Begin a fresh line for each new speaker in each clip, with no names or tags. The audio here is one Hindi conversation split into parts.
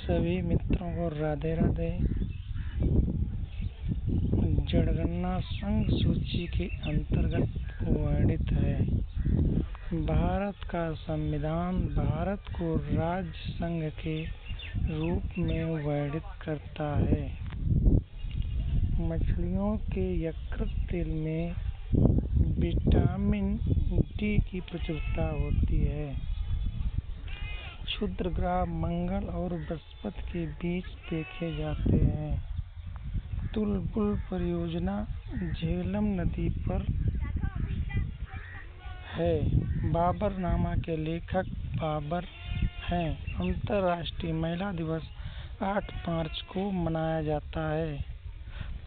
सभी मित्रों को राधे राधे। जनगणना संघ सूची के अंतर्गत वर्णित है। भारत का संविधान भारत को राज्य संघ के रूप में वर्णित करता है। मछलियों के यकृत तेल में विटामिन डी की प्रचुरता होती है। क्षुद्र ग्रह मंगल और बृहस्पति के बीच देखे जाते हैं। तुलबुल परियोजना झेलम नदी पर है। बाबरनामा के लेखक बाबर हैं। अंतर्राष्ट्रीय महिला दिवस 8 मार्च को मनाया जाता है।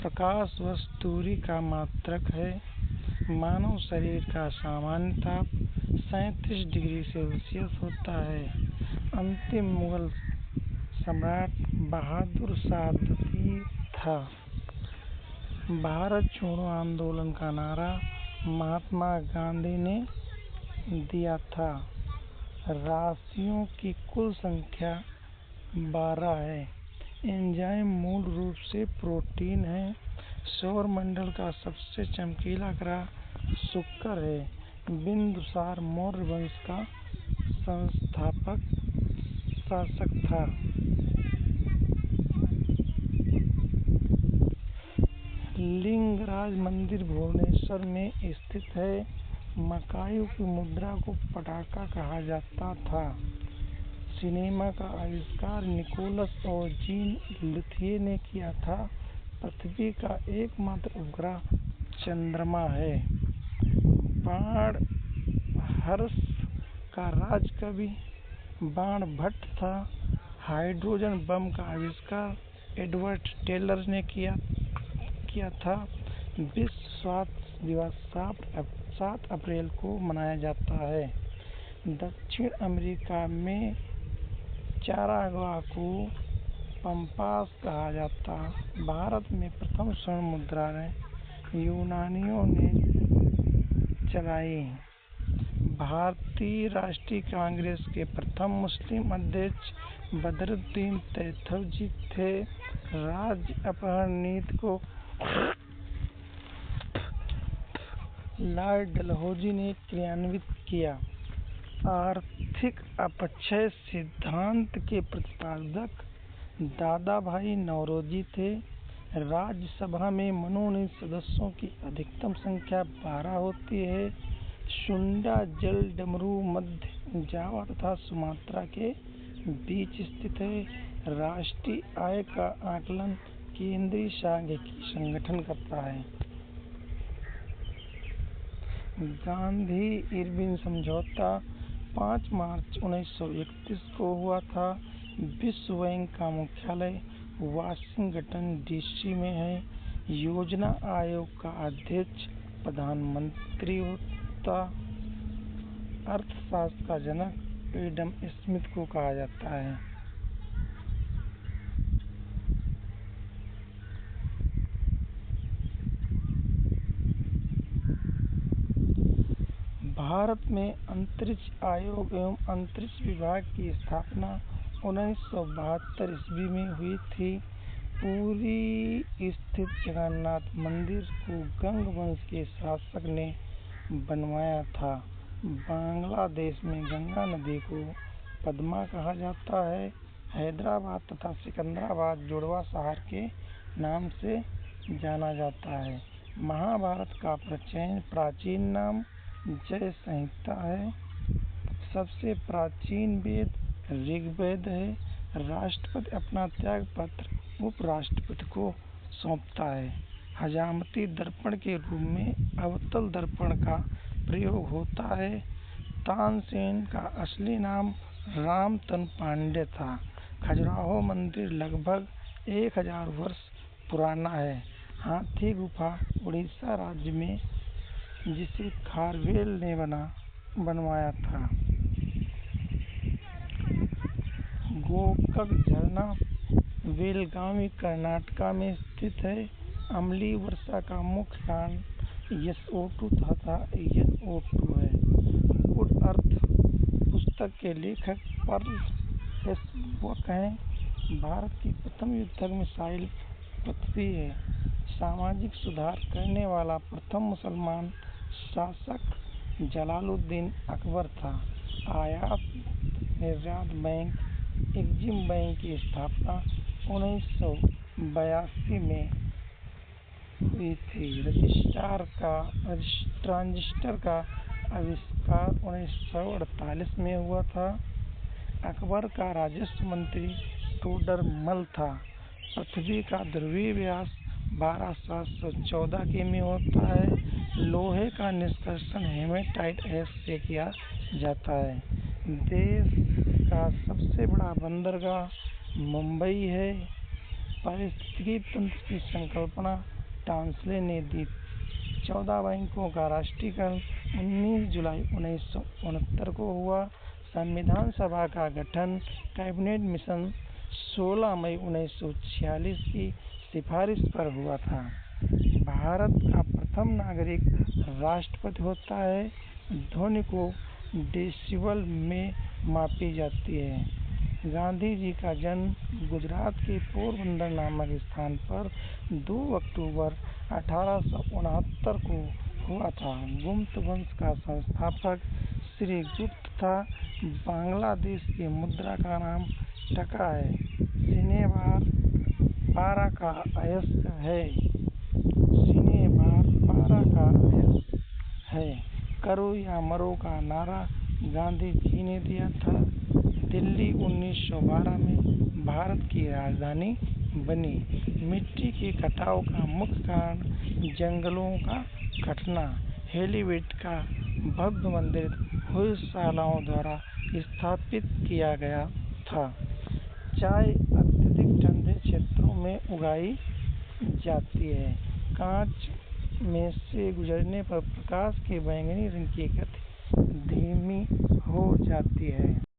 प्रकाश वर्ष दूरी का मात्रक है। मानव शरीर का सामान्य ताप 37 डिग्री सेल्सियस होता है। अंतिम मुगल सम्राट बहादुर शाह द्वितीय था। भारत छोड़ो आंदोलन का नारा महात्मा गांधी ने दिया था। राशियों की कुल संख्या 12 है। एंजाइम मूल रूप से प्रोटीन है। सौरमंडल का सबसे चमकीला ग्रह शुक्र है। बिंदुसार मौर्य वंश का संस्थापक शासक था। लिंगराज मंदिर भुवनेश्वर में स्थित है। मकायू की मुद्रा को पटाखा कहा जाता था। सिनेमा का आविष्कार निकोलस और जीन लुथिये ने किया था। पृथ्वी का एकमात्र उपग्रह चंद्रमा है। बाणभट्ट का राजकवि बाणभट्ट था। हाइड्रोजन बम का आविष्कार एडवर्ड टेलर ने किया था। विश्व स्वास्थ्य दिवस 7 अप्रैल को मनाया जाता है। दक्षिण अमेरिका में चारागाह को पम्पास कहा जाता। भारत में प्रथम स्वर्ण मुद्राएं यूनानियों ने चलाई। भारतीय राष्ट्रीय कांग्रेस के प्रथम मुस्लिम अध्यक्ष बदरुद्दीन तैयबजी थे। राज्य अपहरण नीति को लॉर्ड डलहौजी ने क्रियान्वित किया। आर्थिक अपक्षय सिद्धांत के प्रतिपादक दादाभाई नौरोजी थे। राज्यसभा में मनोनीत सदस्यों की अधिकतम संख्या 12 होती है। सुंडा जल डमरू मध्य जावा तथा सुमात्रा के बीच स्थित है। राष्ट्रीय आय का आकलन केंद्रीय सांख्यिकी संगठन करता है। गांधी-इरविन समझौता 5 मार्च 1931 को हुआ था। विश्व बैंक का मुख्यालय वाशिंगटन डीसी में है। योजना आयोग का अध्यक्ष प्रधानमंत्री होता। अर्थशास्त्र का जनक एडम स्मिथ को कहा जाता है। भारत में अंतरिक्ष आयोग एवं अंतरिक्ष विभाग की स्थापना 1972 ईस्वी में हुई थी। पुरी स्थित जगन्नाथ मंदिर को गंग वंश के शासक ने बनवाया था। बांग्लादेश में गंगा नदी को पद्मा कहा जाता है। हैदराबाद तथा सिकंदराबाद जुड़वा शहर के नाम से जाना जाता है। महाभारत का प्राचीन नाम जय संहिता है। सबसे प्राचीन वेद ऋग्वेद है। राष्ट्रपति अपना त्याग पत्र उपराष्ट्रपति को सौंपता है। हजामती दर्पण के रूप में अवतल दर्पण का प्रयोग होता है। तानसेन का असली नाम रामतनु पांडे था। खजुराहो मंदिर लगभग 1000 वर्ष पुराना है। हाथी गुफा उड़ीसा राज्य में जिसे खारवेल ने बनवाया था। गोकक झरना बेलगावी कर्नाटक में स्थित है। अम्लीय वर्षा का मुख्य कारण SO2 तथा NO2 है। गुड अर्थ पुस्तक के लेखक पर्ल हेसबर्ग हैं। भारत की प्रथम युद्धक मिसाइल पृथ्वी है। सामाजिक सुधार करने वाला प्रथम मुसलमान शासक जलालुद्दीन अकबर था। आयात निर्यात बैंक एग्जिम बैंक की स्थापना 1982 में हुई थी। ट्रांजिस्टर का आविष्कार 1948 में हुआ था। अकबर का राजस्व मंत्री तोडरमल था। पृथ्वी का ध्रुवीय व्यास 12,714 किमी होता है। लोहे का निष्कर्षण हेमेटाइट ऐश से किया जाता है। देश का सबसे बड़ा बंदरगाह मुंबई है। पारिस्थितिकी तंत्र की संकल्पना टांसले ने दी। 14 बैंकों का राष्ट्रीयकरण 19 जुलाई 1969 को हुआ। संविधान सभा का गठन कैबिनेट मिशन 16 मई 1946 की सिफारिश पर हुआ था। भारत का प्रथम नागरिक राष्ट्रपति होता है। ध्वनि को डेसिबल में मापी जाती है। गांधी जी का जन्म गुजरात के पोरबंदर नामक स्थान पर 2 अक्टूबर 1869 को हुआ था। गुप्त वंश का संस्थापक श्री गुप्त था। बांग्लादेश की मुद्रा का नाम टका है। सीने बार 12 का अयस्क है। सीने बार 12 का अयस्क है। करो या मरो का नारा गांधी जी ने दिया था। दिल्ली 1912 में भारत की राजधानी बनी। मिट्टी के कटाव का मुख्य कारण जंगलों का कटना। हेलीवेड का भव्य मंदिर होयसालाओं द्वारा स्थापित किया गया था। चाय अत्यधिक ठंडे क्षेत्रों में उगाई जाती है। कांच में से गुजरने पर प्रकाश के बैंगनी रंग की गति धीमी हो जाती है।